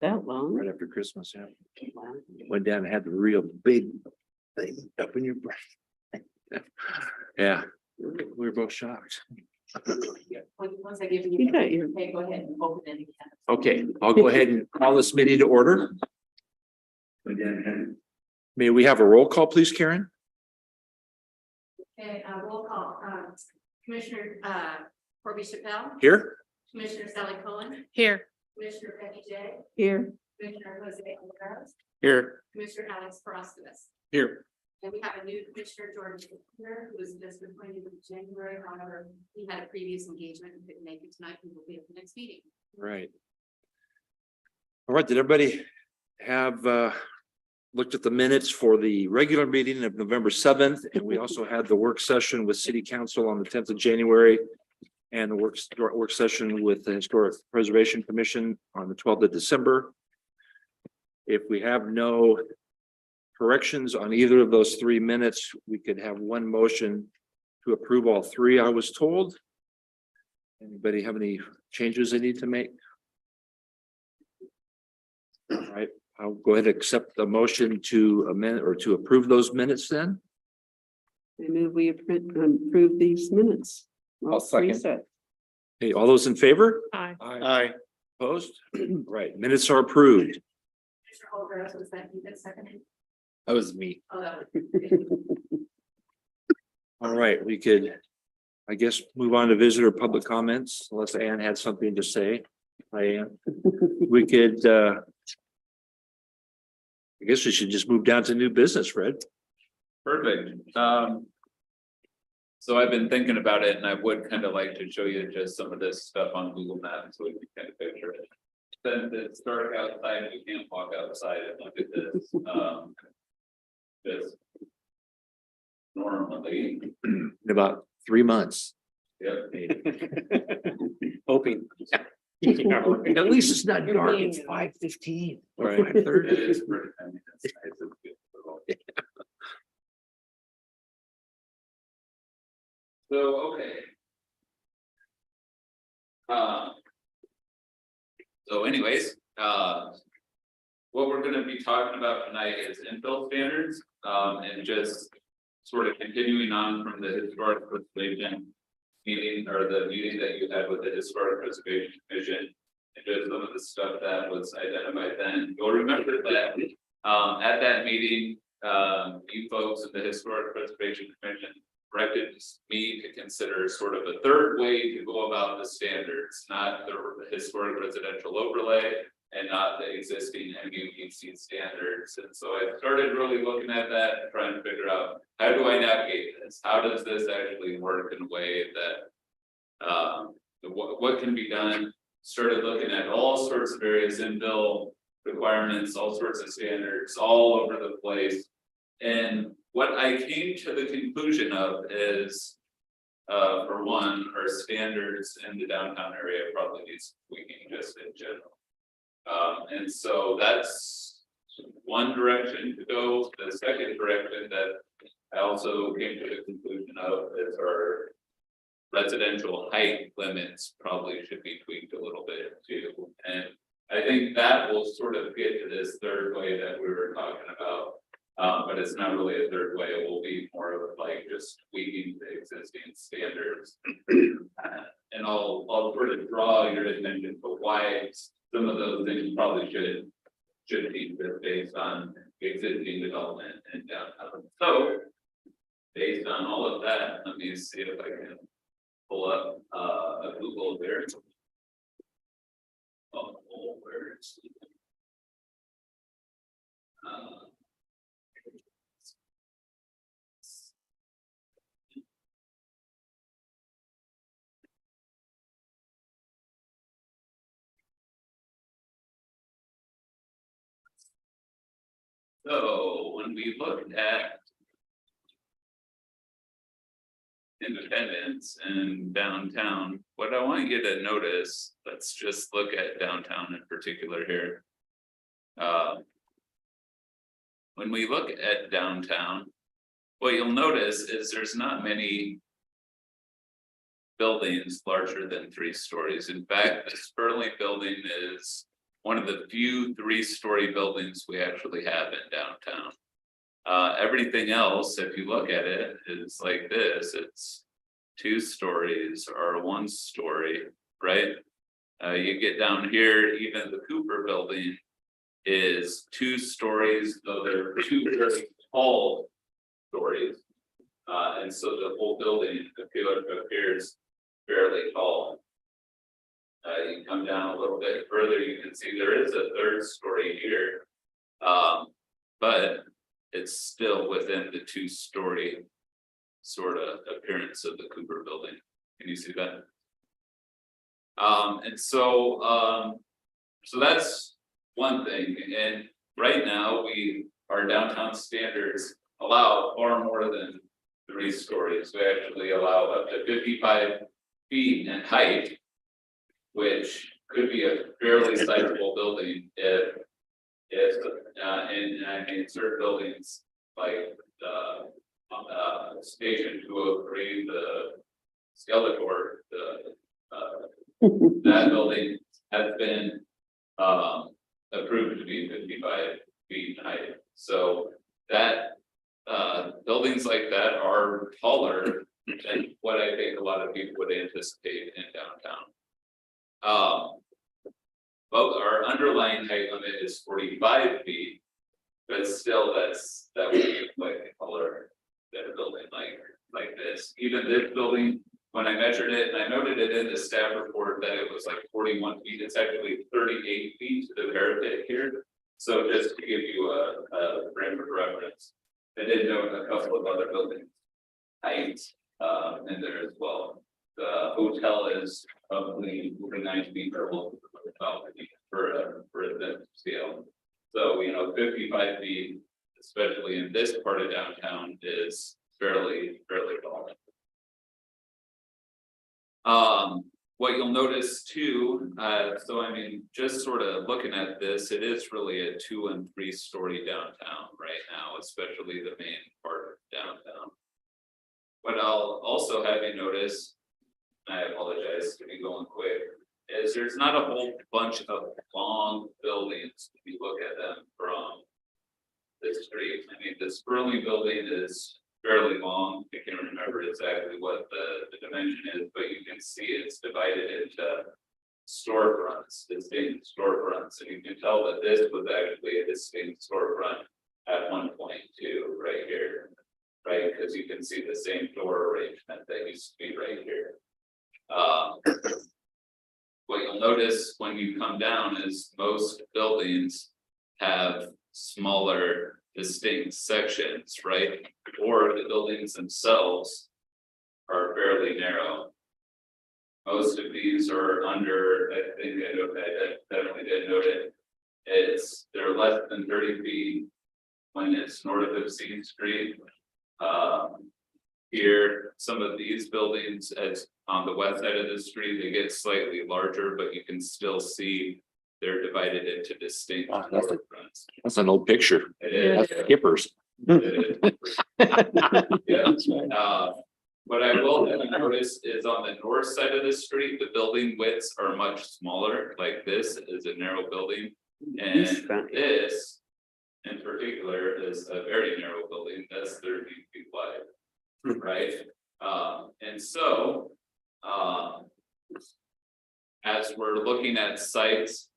That long? right after Christmas, yeah. Wow. Went down and had the real big thing up in your brain. Yeah, we were both shocked. Once I give You got your- Okay, go ahead and open it again. Okay, I'll go ahead and call this meeting to order. May we have a roll call, please, Karen? Okay, roll call, Commissioner, Corby Chappelle, Here? Commissioner Sally Cohen, Here. Commissioner Becky J, Here, Commissioner Jose Alvarez, Here. Commissioner Alex Frostovich. Here. And we have a new Commissioner, George here, who was just appointed in January, however, he had a previous engagement and couldn't make it tonight, he will be at the next meeting. Right. All right, did everybody have looked at the minutes for the regular meeting of November 7th? And we also had the work session with City Council on the 10th of January. And the work session with the Historic Preservation Commission on the 12th of December. If we have no corrections on either of those 3 minutes, we could have one motion to approve all three, I was told. Anybody have any changes they need to make? All right, I'll go ahead and accept the motion to amend or to approve those minutes then. I move we approve these minutes. I'll second. Reset. Hey, all those in favor? Aye. Aye. Opposed? Right, minutes are approved. Commissioner Alvarez, was that you that seconded? That was me. Oh, that was. All right, we could, I guess, move on to visitor public comments unless Ann had something to say. Hi, Ann. We could, I guess we should just move down to new business, Fred. Perfect. So I've been thinking about it and I would kind of like to show you just some of this stuff on Google Maps so we can kind of picture it. Since it's dark outside, we can't walk outside and look at this. Just normally, In about 3 months. yep. Hoping. At least it's not dark, it's 5:15. Or It 5:30. is pretty, I mean, it's nice and beautiful. So, okay. So anyways, what we're gonna be talking about tonight is infill standards, and just sort of continuing on from the historic preservation meeting or the meeting that you had with the Historic Preservation Commission. And just some of the stuff that was identified then. You'll remember that at that meeting, you folks in the Historic Preservation Commission directed me to consider sort of a third way to go about the standards, not the historic residential overlay and not the existing MUPC standards. And so I started really looking at that and trying to figure out, how do I navigate this? How does this actually work in a way that what can be done? Started looking at all sorts of various infill requirements, all sorts of standards all over the place. And what I came to the conclusion of is, for one, our standards in the downtown area probably needs tweaking just in general. And so that's one direction to go. The second direction that I also came to the conclusion of is our residential height limits probably should be tweaked a little bit too. And I think that will sort of get to this third way that we were talking about. But it's not really a third way, it will be more of like just tweaking the existing standards. And I'll sort of draw your attention to why some of those things probably should be based on existing development in downtown. So based on all of that, let me see if I can pull up a Google there. Oh, where is it? So when we looked at Independence and downtown, what I want you to notice, let's just look at downtown in particular here. When we look at downtown, what you'll notice is there's not many buildings larger than 3 stories. In fact, the Sperling building is one of the few 3-story buildings we actually have in downtown. Everything else, if you look at it, is like this, it's 2 stories or 1 story, right? You get down here, even the Cooper building is 2 stories, though they're 2 very tall stories. And so the whole building appears fairly tall. You come down a little bit further, you can see there is a 3rd story here. But it's still within the 2-story sort of appearance of the Cooper building. Can you see that? And so that's one thing. And right now our downtown standards allow far more than 3 stories. We actually allow up to 55 feet in height, which could be a fairly sizable building if and I mean certain buildings like Station 203, the Skeletor, that building has been approved to be 55 feet in height. So that buildings like that are taller than what I think a lot of people would anticipate in downtown. But our underlying height limit is 45 feet, but still that would be quite taller than a building like this. Even this building, when I measured it, and I noted it in the staff report that it was like 41 feet, it's actually 38 feet to the parapet here. So just to give you a frame of reference, I did note a couple of other building heights in there as well. The hotel is probably 49 feet or for the scale. So 55 feet, especially in this part of downtown, is fairly tall. What you'll notice too, so I mean, just sort of looking at this, it is really a 2- and 3-story downtown right now, especially the main part of downtown. What I'll also have you notice, and I apologize to be going quick, is there's not a whole bunch of long buildings if you look at them from the street. I mean, the Sperling building is fairly long. I can't remember exactly what the dimension is, but you can see it's divided into storefronts, distinct storefronts, and you can tell that this was actually a distinct storefront at one point too, right here, right? Because you can see the same door arrangement that used to be right here. What you'll notice when you come down is most buildings have smaller distinct sections, right? Or the buildings themselves are fairly narrow. Most of these are under, I think I definitely did note it. They're less than 30 feet when it's north of C Street. Here, some of these buildings as on the west side of the street, they get slightly larger, but you can still see they're divided into distinct storefronts. That's an old picture. It is. That's Skippers. It is. Yeah. What I will notice is on the north side of the street, the building widths are much smaller. Like this is a narrow building, and this in particular is a very narrow building that's 30 feet wide, right? And so as we're looking at sites,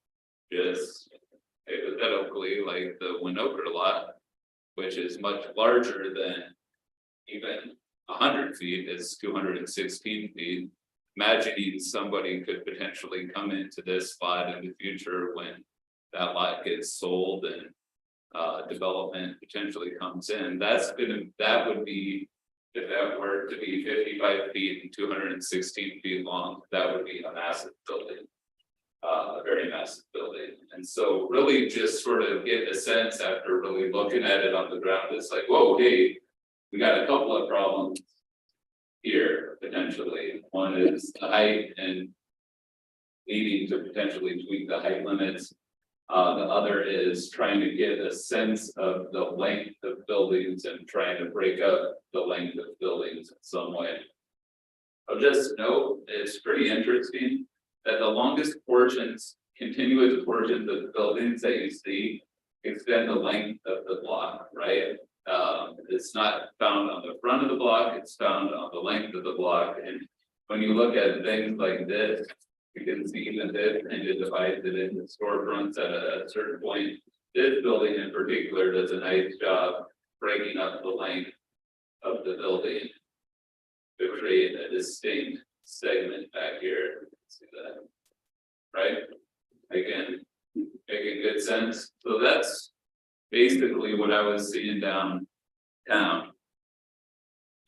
just hypothetically, like the Winoker lot, which is much larger than even 100 feet, is 216 feet. Imagining somebody could potentially come into this spot in the future when that lot gets sold and development potentially comes in. That would be, if that were to be 55 feet and 216 feet long, that would be a massive building. A very massive building. And so really just sort of get a sense after really looking at it on the ground, it's like, whoa, hey, we got a couple of problems here potentially. One is the height and needing to potentially tweak the height limits. The other is trying to get a sense of the length of buildings and trying to break up the length of buildings in some way. I'll just note, it's pretty interesting that the longest portions continuous portions of the buildings that you see extend the length of the block, right? It's not found on the front of the block, it's found on the length of the block, and when you look at things like this, you can see even this, and it divides it into storefronts at a certain point. This building in particular does a nice job breaking up the length of the building to create a distinct segment back here. See that? Right? Again, making good sense. So that's basically what I was seeing downtown.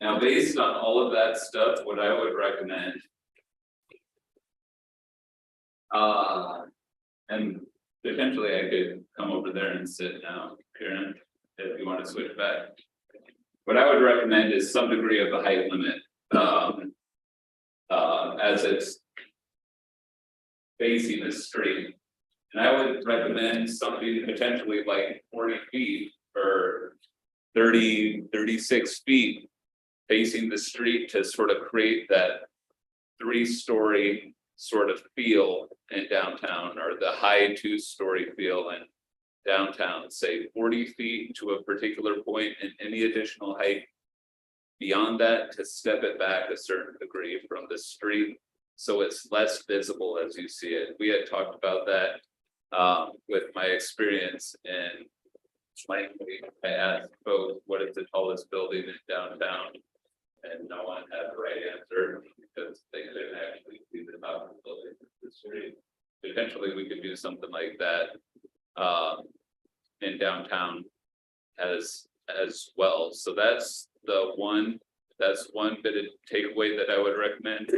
Now, based on all of that stuff, what I would recommend. And potentially I could come over there and sit now, Karen, if you want to switch back. What I would recommend is some degree of a height limit. As it's facing the street. And I would recommend something potentially like 40 feet or 36 feet facing the street to sort of create that 3-story sort of feel in downtown, or the high 2-story feel in downtown, say 40 feet to a particular point, and any additional height beyond that to step it back a certain degree from the street, so it's less visible as you see it. We had talked about that with my experience in Langley. I asked folks, what is the tallest building in downtown? And no one had the right answer because they didn't actually see the top of the building in the street. Potentially, we could do something like that in downtown as well. So that's one bit of takeaway that I would recommend.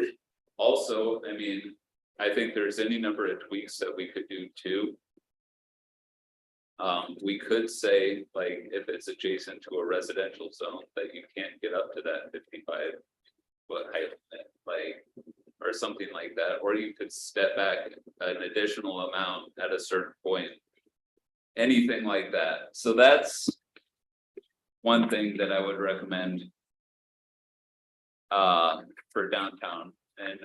Also, I mean, I think there's any number of tweaks that we could do too. We could say, like, if it's adjacent to a residential zone, that you can't get up to that 55-foot height limit, like, or something like that, or you could step back an additional amount at a certain point. Anything like that. So that's one thing that I would recommend for downtown. And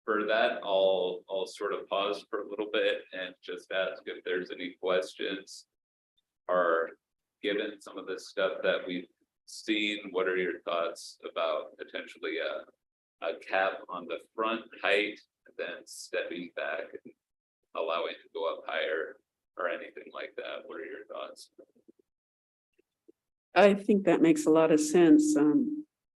for that, I'll sort of pause for a little bit and just ask if there's any questions, or given some of the stuff that we've seen, what are your thoughts about potentially a cap on the front height, and then stepping back and allowing to go up higher, or anything like that? What are your thoughts? I think that makes a lot of sense.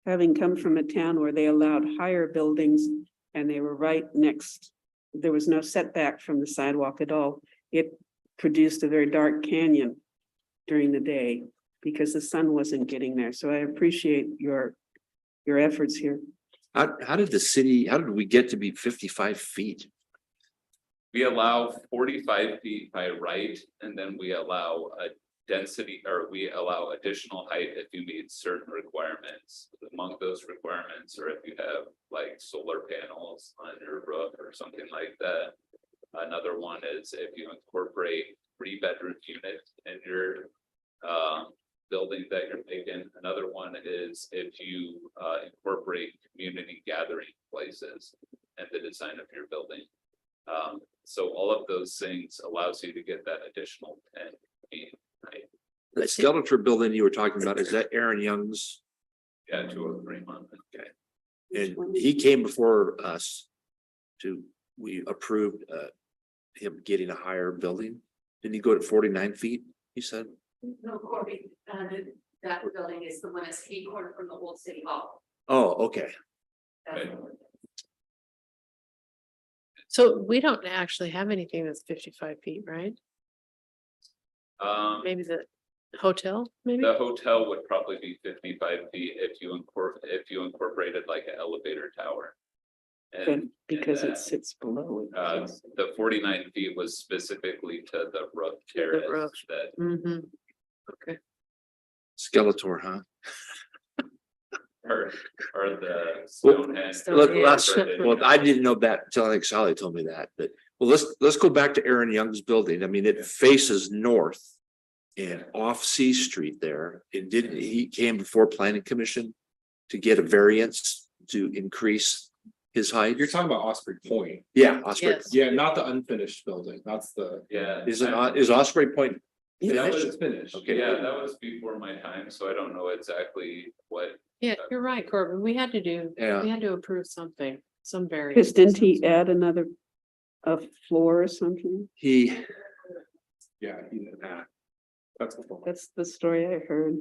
Having come from a town where they allowed higher buildings and they were right next, there was no setback from the sidewalk at all. It produced a very dark canyon during the day because the sun wasn't getting there. So I appreciate your efforts here. How did we get to be 55 feet? We allow 45 feet by right, and then we allow a density, or we allow additional height if you meet certain requirements. Among those requirements, or if you have like solar panels on your roof or something like that. Another one is if you incorporate 3-bedroom units in your building that you're making. Another one is if you incorporate community gathering places in the design of your building. So all of those things allows you to get that additional 10 feet. Right? The Skeletor building you were talking about, is that Aaron Young's? Yeah, 203 months. Okay. And he came before us we approved him getting a higher building. Didn't he go to 49 feet, he said? No, Corby, that building is the one that's 8 corner from the old city hall. Oh, okay. That's- Right. So we don't actually have anything that's 55 feet, right? Maybe the hotel, maybe? The hotel would probably be 55 feet if you incorporated like an elevator tower. But And because and it sits below it. the 49 feet was specifically to the roof terrace roof. that Mm-hmm. Okay. Skeletor, huh? or the Stonehenge. Well, I didn't know that until I think Sally told me that, but well, let's go back to Aaron Young's building. I mean, it faces north and off C Street there. He came before Planning Commission to get a variance to increase his height? You're talking about Osprey Point. Yeah, Osprey. Yes. Yeah, not the unfinished building. That's the. Yeah. Is Osprey Point? That finished? was finished. Okay. Yeah, that was before my time, so I don't know exactly what. Yeah, you're right, Corbin. We had to do, Yeah. we had to approve something, some variance. Because didn't he add another, a floor or something? He, Yeah, he did that. That's the point. That's the story I heard,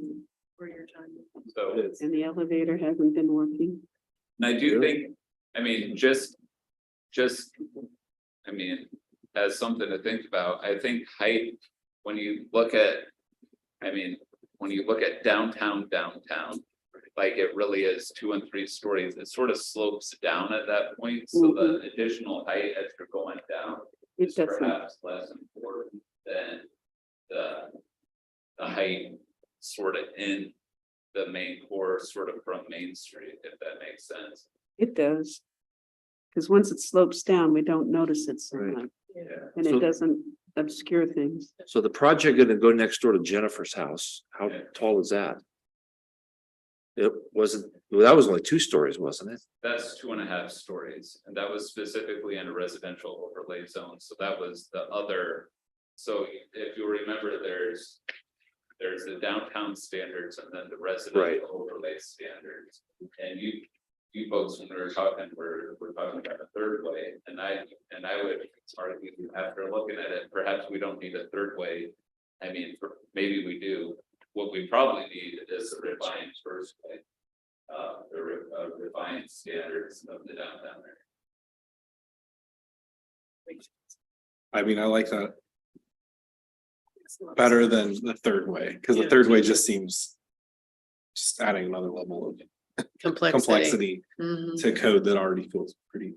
For your time. So, and the elevator hasn't been working. and I do Really? think, I mean, I mean, as something to think about, I think height, when you look at. I mean, when you look at downtown, like it really is 2 and 3 stories, it sort of slopes down at that point, so the additional height as you're going down. It Is doesn't, perhaps less important than the height sort of in the main core, sort of from Main Street, if that makes sense. it does. Because once it slopes down, we don't notice it so Right. much, Yeah. and So- it doesn't obscure things. so the project gonna go next door to Jennifer's house. How tall is that? It wasn't, well, that was only 2 stories, wasn't it? That's 2.5 stories, and that was specifically in a residential overlay zone, so that was the other. So if you remember, there's the downtown standards and then the residential overlay standards. And you folks, when we were talking, we're talking about a third way, and I would argue, after looking at it, perhaps we don't need a third way. I mean, maybe we do. What we probably need is a refined first way. Refined standards of the downtown area. I mean, I like that better than the third way, because the Yeah. third way just seems. Just adding another level of Complexity. complexity Mhm. to code that already feels pretty.